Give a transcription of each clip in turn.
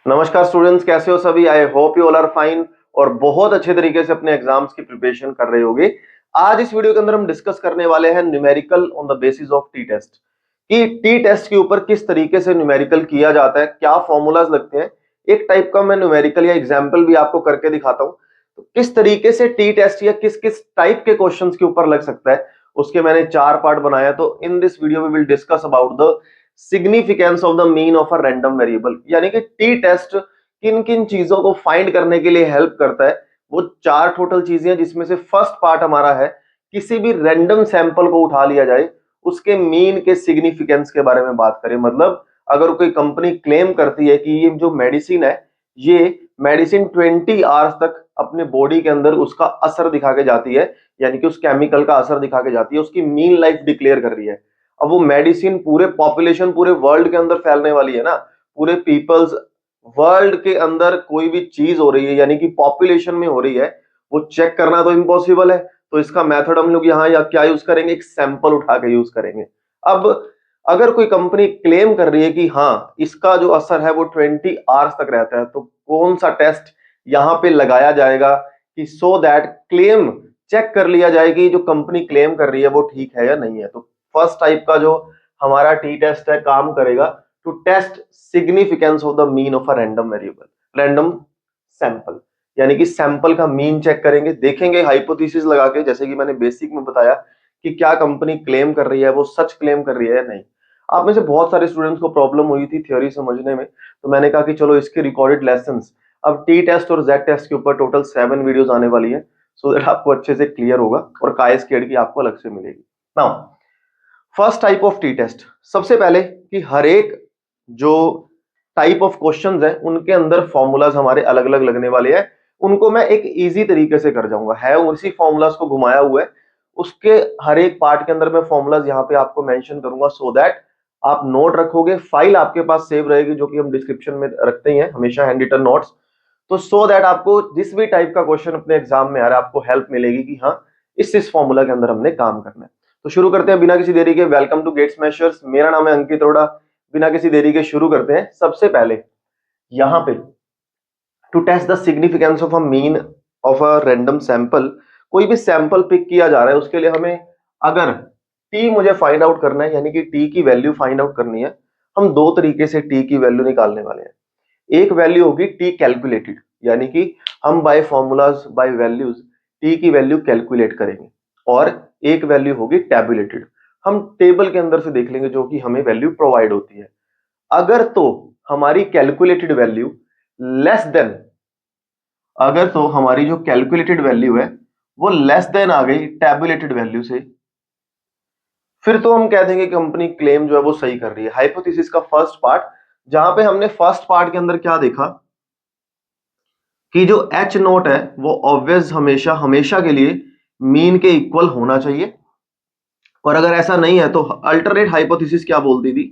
नमस्कार स्टूडेंट्स, कैसे हो सभी। I hope you all are fine और बहुत अच्छे तरीके से अपने एग्जाम्स की प्रिपरेशन कर रहे होगे। आज इस वीडियो के अंदर हम डिस्कस करने वाले हैं numerical on the basis of t test, कि टी टेस्ट के ऊपर किस तरीके से न्यूमेरिकल किया जाता है, क्या फॉर्मूलाज लगते हैं। एक टाइप का मैं न्यूमेरिकल या एग्जाम्पल भी आपको करके दिखाता हूं, तो किस तरीके से टी टेस्ट या किस किस टाइप के क्वेश्चंस के ऊपर लग सकता है, उसके मैंने 4 पार्ट बनाया। तो in this video we will discuss about the significance of the mean of a random variable, यानी कि टी टेस्ट किन किन चीजों को फाइंड करने के लिए हेल्प करता है। वो 4 टोटल चीजें हैं, जिसमें से फर्स्ट पार्ट हमारा है किसी भी रैंडम सैंपल को उठा लिया जाए, उसके मीन के सिग्निफिकेंस के बारे में बात करें। मतलब अगर कोई कंपनी क्लेम करती है कि ये जो मेडिसिन है, ये मेडिसिन 20 आवर्स तक अपने बॉडी के अंदर उसका असर दिखा के जाती है, यानी कि उस केमिकल का असर दिखा के जाती है, उसकी मीन लाइफ डिक्लेयर कर रही है। अब वो मेडिसिन पूरे पॉपुलेशन, पूरे वर्ल्ड के अंदर फैलने वाली है ना, पूरे पीपल्स वर्ल्ड के अंदर कोई भी चीज हो रही है, यानी कि पॉपुलेशन में हो रही है, वो चेक करना तो इम्पॉसिबल है। तो इसका मेथड हम लोग यहाँ या क्या यूज करेंगे, एक सैंपल उठा के यूज करेंगे। अब अगर कोई कंपनी क्लेम कर रही है कि हाँ इसका जो असर है वो 20 आवर्स तक रहता है, तो कौन सा टेस्ट यहाँ पे लगाया जाएगा कि सो दैट क्लेम चेक कर लिया जाए कि जो कंपनी क्लेम कर रही है वो ठीक है या नहीं है। तो फर्स्ट टाइप का जो हमारा टी टेस्ट है काम करेगा to test significance of the mean of a random variable, random sample, यानी कि सैंपल का मीन चेक करेंगे, देखेंगे हाइपोथेसिस लगा के, जैसे कि मैंने बेसिक में बताया कि क्या कंपनी क्लेम कर रही है वो सच क्लेम कर रही है या नहीं। आप में से बहुत सारे स्टूडेंट्स को प्रॉब्लम हुई थी थ्योरी समझने में, तो मैंने कहा कि चलो इसके रिकॉर्डेड लेसंस, अब टी टेस्ट और जेड टेस्ट के ऊपर टोटल 7 वीडियोस आने वाली है, सो दैट आपको अच्छे से क्लियर होगा और काय स्क्वायर्ड की आपको अलग से मिलेगी। Now first type of t test, सबसे पहले कि हर एक जो टाइप ऑफ क्वेश्चंस है उनके अंदर फॉर्मूलाज हमारे अलग अलग लगने वाले हैं। उनको मैं एक इजी तरीके से कर जाऊंगा, है उसी फॉर्मूलाज को घुमाया हुआ है, उसके हर एक पार्ट के अंदर मैं फॉर्मूलाज यहाँ पे आपको मेंशन करूंगा, सो दैट आप नोट रखोगे, फाइल आपके पास सेव रहेगी, जो कि हम डिस्क्रिप्शन में रखते ही हैं हमेशा, हैंड रिटन नोट्स। तो सो दैट आपको जिस भी टाइप का क्वेश्चन अपने एग्जाम में आ रहा है, आपको हेल्प मिलेगी कि हाँ इस फॉर्मूला के अंदर हमने काम करना है। तो शुरू करते हैं बिना किसी देरी के। वेलकम टू गेट स्मैशर्स, मेरा नाम है अंकित अरोड़ा। बिना किसी देरी के शुरू करते हैं। सबसे पहले यहां पे to test the significance of a mean of a random sample, कोई भी सैंपल पिक किया जा रहा है, उसके लिए हमें अगर टी मुझे फाइंड आउट करना है, यानी कि टी की वैल्यू फाइंड आउट करनी है, हम दो तरीके से टी की वैल्यू निकालने वाले हैं। एक वैल्यू होगी टी कैलकुलेटेड, यानी कि हम by formulas by values T की वैल्यू कैलकुलेट करेंगे, और एक वैल्यू होगी टैबुलेटेड, हम टेबल के अंदर से देख लेंगे जो कि हमें वैल्यू प्रोवाइड होती है। अगर तो हमारी कैलकुलेटेड वैल्यू लेस देन, अगर तो हमारी जो कैलकुलेटेड वैल्यू है वो लेस देन आ गई टैबुलेटेड वैल्यू से, फिर तो हम कह देंगे कंपनी क्लेम जो है वो सही कर रही है। हाइपोथेसिस का फर्स्ट पार्ट, जहां पे हमने फर्स्ट पार्ट के अंदर क्या देखा कि जो एच नोट है वो ऑब्वियस हमेशा हमेशा के लिए मीन के इक्वल होना चाहिए, और अगर ऐसा नहीं है तो अल्टरनेट हाइपोथेसिस क्या बोलती थी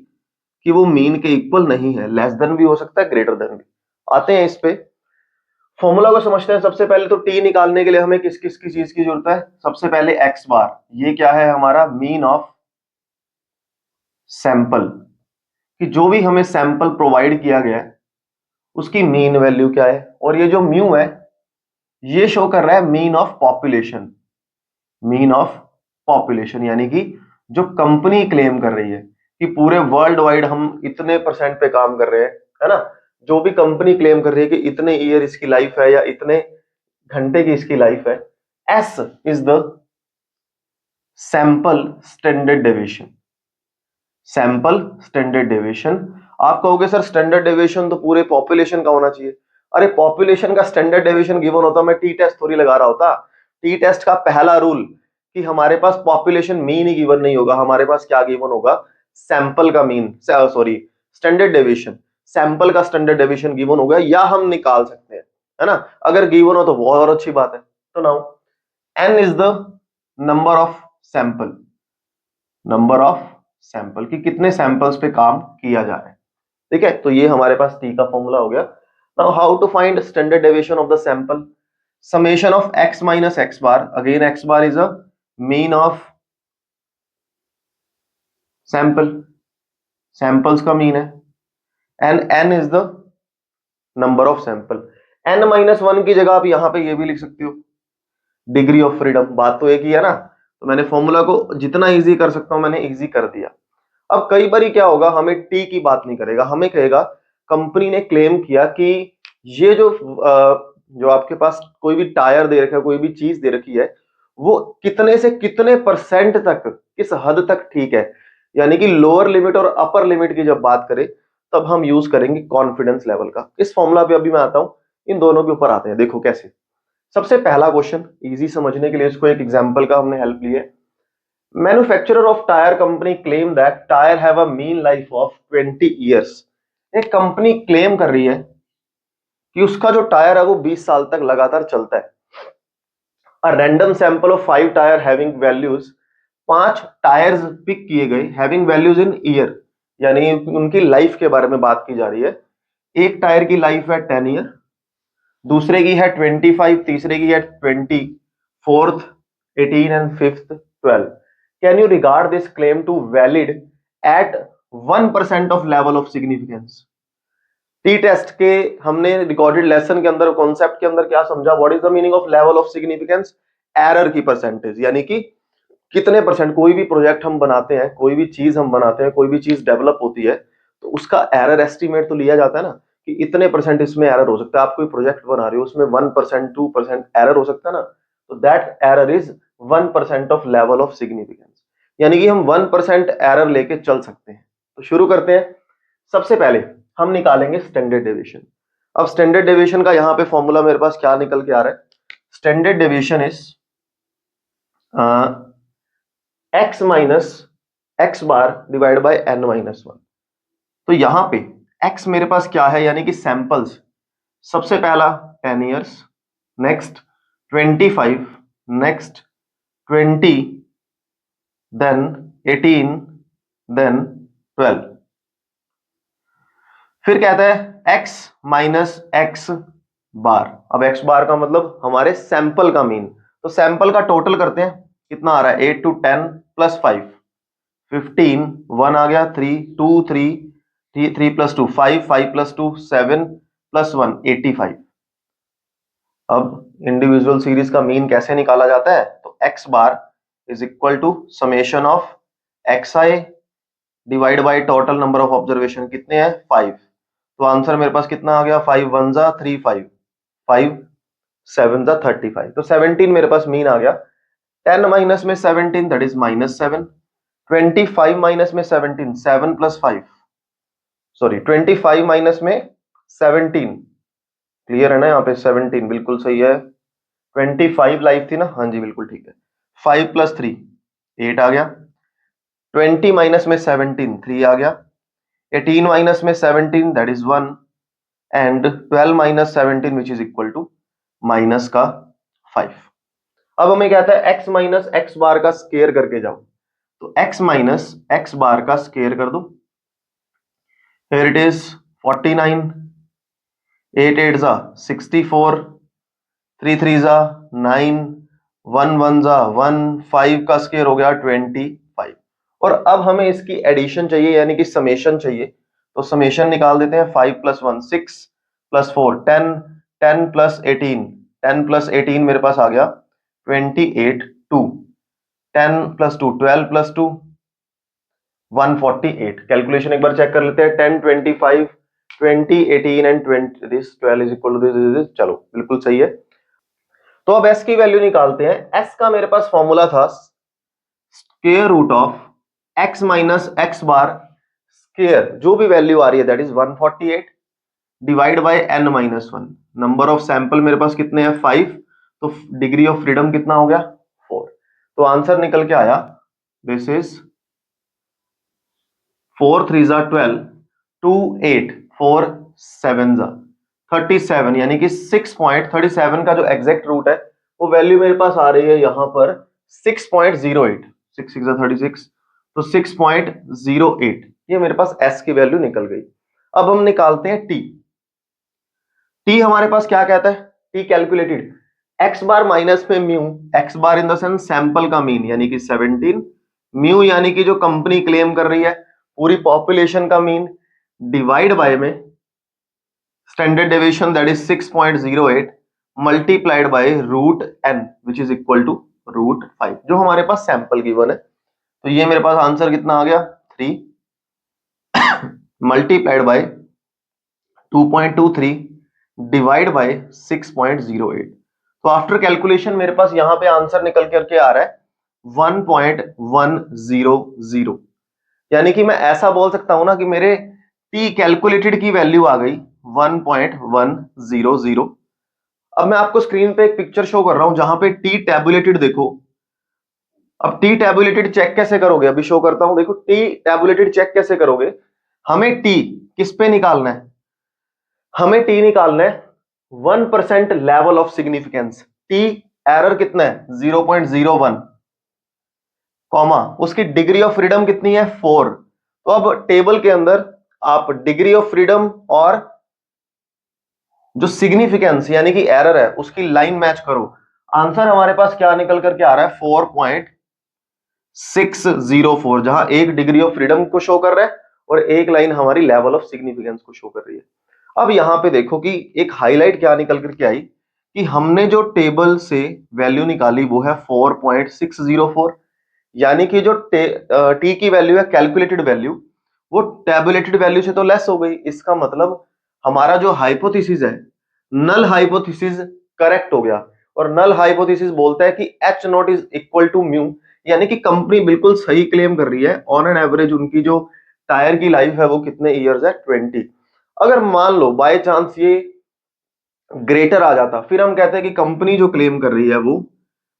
कि वो मीन के इक्वल नहीं है, लेस देन भी हो सकता है, ग्रेटर देन भी। आते हैं इस पे, फॉर्मूला को समझते हैं। सबसे पहले तो टी निकालने के लिए हमें किस किस की चीज की जरूरत है। सबसे पहले एक्स बार, ये क्या है हमारा मीन ऑफ सैंपल, कि जो भी हमें सैंपल प्रोवाइड किया गया है उसकी मीन वैल्यू क्या है, और ये जो म्यू है ये शो कर रहा है mean of population, mean of population, यानी कि जो कंपनी क्लेम कर रही है कि पूरे वर्ल्ड वाइड हम इतने परसेंट पे काम कर रहे हैं, है ना। जो भी कंपनी क्लेम कर रही है कि इतने ईयर इसकी लाइफ है या इतने घंटे की इसकी लाइफ है, S is the sample standard deviation, sample standard deviation. आप कहोगे सर स्टैंडर्ड डेविएशन तो पूरे पॉपुलेशन का होना चाहिए। अरे पॉपुलेशन का स्टैंडर्ड डेविएशन गिवन होता मैं टी टेस्ट थोड़ी लगा रहा होता। टी टेस्ट का पहला रूल कि हमारे पास पॉपुलेशन मीन ही गिवन नहीं होगा, हमारे पास क्या गिवन होगा, सैंपल का mean, sorry standard deviation, sample का स्टैंडर्ड डेविएशन गिवन होगा, या हम निकाल सकते हैं, है ना। अगर गिवन हो तो बहुत अच्छी बात है। तो now N is the number of sample, number of sample की कितने सैंपल्स पे काम किया जा रहा है, ठीक है। तो ये हमारे पास टी का फॉर्मूला हो गया। Now how to find standard deviation of the sample, summation of x minus x bar, again x bar is a mean of sample, samples का mean है, and n is the number of sample. n-1 की जगह आप यहां पे ये भी लिख सकते हो, डिग्री ऑफ फ्रीडम। बात तो एक ही है ना, तो मैंने फॉर्मूला को जितना इजी कर सकता हूं मैंने इजी कर दिया। अब कई बार क्या होगा, हमें टी की बात नहीं करेगा, हमें कहेगा कंपनी ने क्लेम किया कि ये जो आपके पास कोई भी टायर दे रखा है, कोई भी चीज दे रखी है, वो कितने से कितने परसेंट तक, किस हद तक ठीक है। यानी कि लोअर लिमिट और अपर लिमिट की जब बात करें तब हम यूज करेंगे कॉन्फिडेंस लेवल का। इस फॉर्मूला पे अभी मैं आता हूं, इन दोनों के ऊपर आते हैं। देखो कैसे। सबसे पहला क्वेश्चन इजी समझने के लिए इसको एक एग्जांपल का हमने हेल्प ली है। Manufacturer of tyre company claim that tyre have a mean life of 20 years. एक कंपनी क्लेम कर रही है कि उसका जो टायर है वो 20 साल तक लगातार चलता है। A random sample of 5 tyre having values, 5 tyres pick किए गए, हैविंग वैल्यूज इन ईयर, यानी उनकी लाइफ के बारे में बात की जा रही है। एक टायर की लाइफ है 10 ईयर, दूसरे की है 25, तीसरे की है 20, fourth 18 and fifth 12। Can you regard this claim to valid at 1% of level of significance. T test के हमने रिकॉर्डेड लेसन के अंदर, कॉन्सेप्ट के अंदर क्या समझा, what is the meaning of level of significance, error की परसेंटेज, यानी कि कितने परसेंट कोई भी प्रोजेक्ट हम बनाते हैं, कोई भी चीज हम बनाते हैं, कोई भी चीज डेवलप होती है तो उसका एरर एस्टिमेट तो लिया जाता है ना, कि इतने परसेंट इसमें एरर हो सकता है। आप कोई प्रोजेक्ट बना रहे हो उसमें 1%, 2% एरर हो सकता है ना, तो that error is 1% of level of significance, यानी कि हम 1% एरर लेके चल सकते हैं। तो शुरू करते हैं। सबसे पहले हम निकालेंगे स्टैंडर्ड डेविएशन। अब स्टैंडर्ड डेविएशन का यहां पे फॉर्मूला मेरे पास क्या निकल के आ रहा है, standard deviation is x minus X bar divide by n-1। तो यहां पे x मेरे पास क्या है, यानी कि सैंपल्स। सबसे पहला 10 years, next 25, next 20, then 18, then 12। फिर कहता है x माइनस एक्स बार। अब x बार का मतलब हमारे सैंपल का मीन, तो सैंपल का टोटल करते हैं, कितना आ रहा है 8 to 10 प्लस 5 15, 1 आ गया, 3 2 3 3 प्लस 2 5 5 प्लस 2 7 प्लस 1 85। अब इंडिविजुअल सीरीज का मीन कैसे निकाला जाता है, तो x bar is equal to summation of xi divide by total number of observation, कितने हैं 5। तो आंसर मेरे पास कितना आ गया, 5 1 जा 3 5 5 7 जा 35। तो 17 मेरे पास मीन आ गया। 10 माइनस में 17 दैट इज -7, 25 माइनस में 17 7 प्लस 5, सॉरी 25 माइनस में 17, क्लियर है ना, यहाँ पे 17 बिल्कुल सही है। 25 लाइफ थी ना, हाँ जी बिल्कुल ठीक है। 5 प्लस 3 8 आ गया, 20 माइनस में 17 3 आ गया, 18 माइनस में 17 that is 1, and 12 minus 17 which is equal to minus का 5। अब हमें कहता है x माइनस एक्स बार का स्केयर करके जाओ, तो x माइनस एक्स बार का स्केयर कर दो। हियर इट इज 49, 8 8 जा 64, 3 3 जा 9, 1 1 जा 1, 5 का स्केयर हो गया 25। और अब हमें इसकी एडिशन चाहिए, यानी कि समेशन चाहिए, तो समेशन निकाल देते हैं। 5 प्लस 1 6 प्लस 4 10, 10 प्लस 18, 10 प्लस 18 मेरे पास आ गया 28, 2 10 प्लस 2 12 प्लस 2 148। कैलकुलेशन एक बार चेक कर लेते हैं, 10 25 20 18 and 20 this 12 is equal to this, चलो बिल्कुल सही है। तो अब s की वैल्यू निकालते हैं। s का मेरे पास फॉर्मूला था square root of x minus X bar square, जो भी वैल्यू आ रही है that is 148 divide by n-1। Number of sample मेरे पास कितने हैं 5, तो डिग्री ऑफ फ्रीडम कितना हो गया 4। तो आंसर निकल के आया दिस इज 4 3 जा 12, 2 8 4 7 जा 37, यानी कि 6.37 का जो एग्जैक्ट रूट है वो वैल्यू मेरे पास आ रही है यहां पर 6.08, 6 6 जा 36, तो 6.08। ये मेरे पास s की वैल्यू निकल गई। अब हम निकालते हैं t। t हमारे पास क्या कहता है, t कैलकुलेटेड x बार माइनस में mu, x bar in the sense sample का मीन यानी कि 17, म्यू यानी कि जो कंपनी क्लेम कर रही है पूरी पॉपुलेशन का मीन, डिवाइड बाय में standard deviation that is 6.08 multiplied by root n which is equal to root 5, जो हमारे पास सैंपल गिवन है। तो ये मेरे पास आंसर कितना आ गया 3 मल्टीप्लाइड बाय 2.23 डिवाइड बाय 6.08। तो आफ्टर कैलकुलेशन मेरे पास यहां पे आंसर निकल करके आ रहा है 1.100, यानी कि मैं ऐसा बोल सकता हूं ना कि मेरे t कैलकुलेटेड की वैल्यू आ गई 1.100। अब मैं आपको स्क्रीन पे एक पिक्चर शो कर रहा हूं जहां पे t टैबुलेटेड देखो। अब t टैबुलेटेड चेक कैसे करोगे, अभी शो करता हूं, देखो t टैबुलेटेड चेक कैसे करोगे। हमें t किस पे निकालना है, हमें t निकालना है 1% level of significance. t error कितना है 0.01, कॉमा उसकी डिग्री ऑफ फ्रीडम कितनी है 4। तो अब टेबल के अंदर आप डिग्री ऑफ फ्रीडम और जो सिग्निफिकेंस यानी कि एरर है उसकी लाइन मैच करो। आंसर हमारे पास क्या निकल करके आ रहा है 4.604, जहां एक डिग्री ऑफ फ्रीडम को शो कर रहा है और एक लाइन हमारी लेवल ऑफ सिग्निफिकेंस को शो कर रही है। अब यहां पे देखो कि एक हाईलाइट क्या निकल करके आई कि हमने जो टेबल से वैल्यू निकाली वो है 4.604, यानी कि जो टी की वैल्यू है कैलकुलेटेड वैल्यू वो टेबुलेटेड वैल्यू से तो लेस हो गई। इसका मतलब हमारा जो हाइपोथेसिस है नल हाइपोथेसिस करेक्ट हो गया। और नल हाइपोथेसिस बोलता है कि H naught is equal to mu, यानी कि कंपनी बिल्कुल सही क्लेम कर रही है। ऑन एन एवरेज उनकी जो टायर की लाइफ है वो कितने ईयर्स है 20। अगर मान लो बाय चांस ये ग्रेटर आ जाता, फिर हम कहते हैं कि कंपनी जो क्लेम कर रही है वो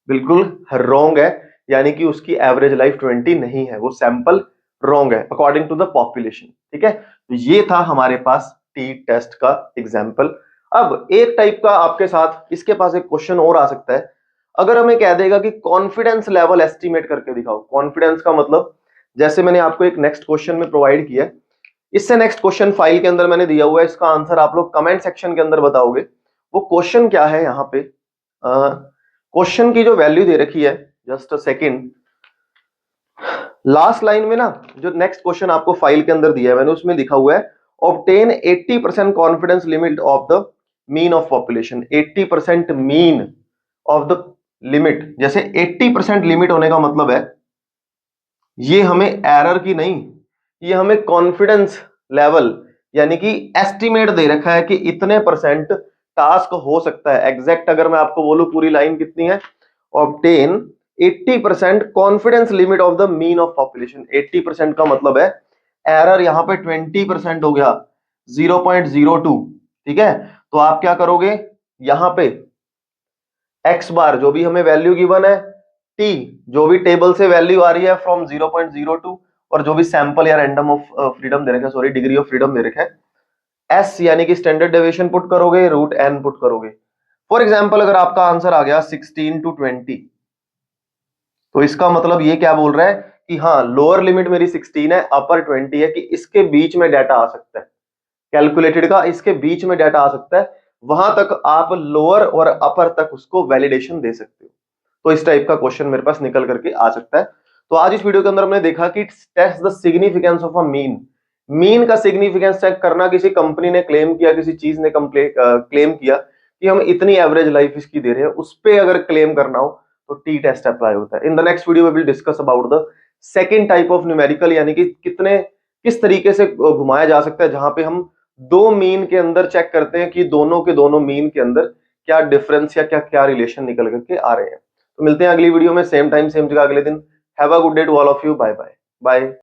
बिल्कुल रॉन्ग है, यानी कि उसकी एवरेज लाइफ 20 नहीं है, वो सैंपल रॉन्ग है अकॉर्डिंग टू द पॉपुलेशन। ठीक है, तो ये था हमारे पास टी टेस्ट का एग्जाम्पल। अब एक टाइप का आपके साथ इसके पास एक क्वेश्चन और आ सकता है। अगर हमें कह देगा कि कॉन्फिडेंस लेवल एस्टिमेट करके दिखाओ। कॉन्फिडेंस का मतलब जैसे मैंने आपको एक नेक्स्ट क्वेश्चन में प्रोवाइड किया, इससे नेक्स्ट क्वेश्चन फाइल के अंदर मैंने दिया हुआ है, इसका आंसर आप लोग कमेंट सेक्शन के अंदर बताओगे। वो क्वेश्चन क्या है, यहाँ पे क्वेश्चन की जो वैल्यू दे रखी है, just a second, last line में ना जो नेक्स्ट क्वेश्चन आपको फाइल के अंदर दिया है मैंने उसमें लिखा हुआ है obtain 80% confidence limit of the mean of population. 80% mean of the limit, जैसे 80% लिमिट होने का मतलब है ये हमें एरर की नहीं, ये हमें कॉन्फिडेंस लेवल यानी कि एस्टिमेट दे रखा है कि इतने परसेंट टास्क हो सकता है। एग्जैक्ट अगर मैं आपको बोलूं पूरी लाइन कितनी है, obtain 80% confidence limit of the mean of population. 80% का मतलब है एरर यहां पे 20% हो गया 0.02। ठीक है, तो आप क्या करोगे, यहां पे एक्स बार जो भी हमें वैल्यू गिवन है, टी जो भी टेबल से वैल्यू आ रही है फ्रॉम 0.02, और जो भी सैंपल या रैंडम ऑफ फ्रीडम दे रखा है, सॉरी डिग्री ऑफ फ्रीडम दे रखा है, एस यानी कि स्टैंडर्ड डेविएशन पुट करोगे, रूट एन पुट करोगे। फॉर एग्जांपल अगर आपका आंसर आ गया 16 to 20, तो इसका मतलब ये क्या बोल रहा है कि हाँ लोअर लिमिट मेरी 16 है, अपर 20 है, कि इसके बीच में डाटा आ सकता है, कैलकुलेटेड का इसके बीच में डाटा आ सकता है, वहां तक आप लोअर और अपर तक उसको वैलिडेशन दे सकते हो। तो इस टाइप का क्वेश्चन मेरे पास निकल करके आ सकता है। तो आज इस वीडियो के अंदर हमने देखा कि test the significance of a mean. Mean का सिग्निफिकेंस चेक करना, किसी कंपनी ने क्लेम किया, किसी चीज ने क्लेम किया कि हम इतनी एवरेज लाइफ इसकी दे रहे हैं, उस पे अगर क्लेम करना हो तो टी टेस्ट अप्लाई होता है। In the next video we will discuss about the second type of numerical, यानी कि किस तरीके से घुमाया जा सकता है, जहां पे हम दो मीन के अंदर चेक करते हैं कि दोनों के दोनों मीन के अंदर क्या डिफरेंस या क्या क्या रिलेशन निकल करके आ रहे हैं। तो मिलते हैं अगली वीडियो में, सेम टाइम सेम जगह अगले दिन। Have a good day to all of you, bye bye bye.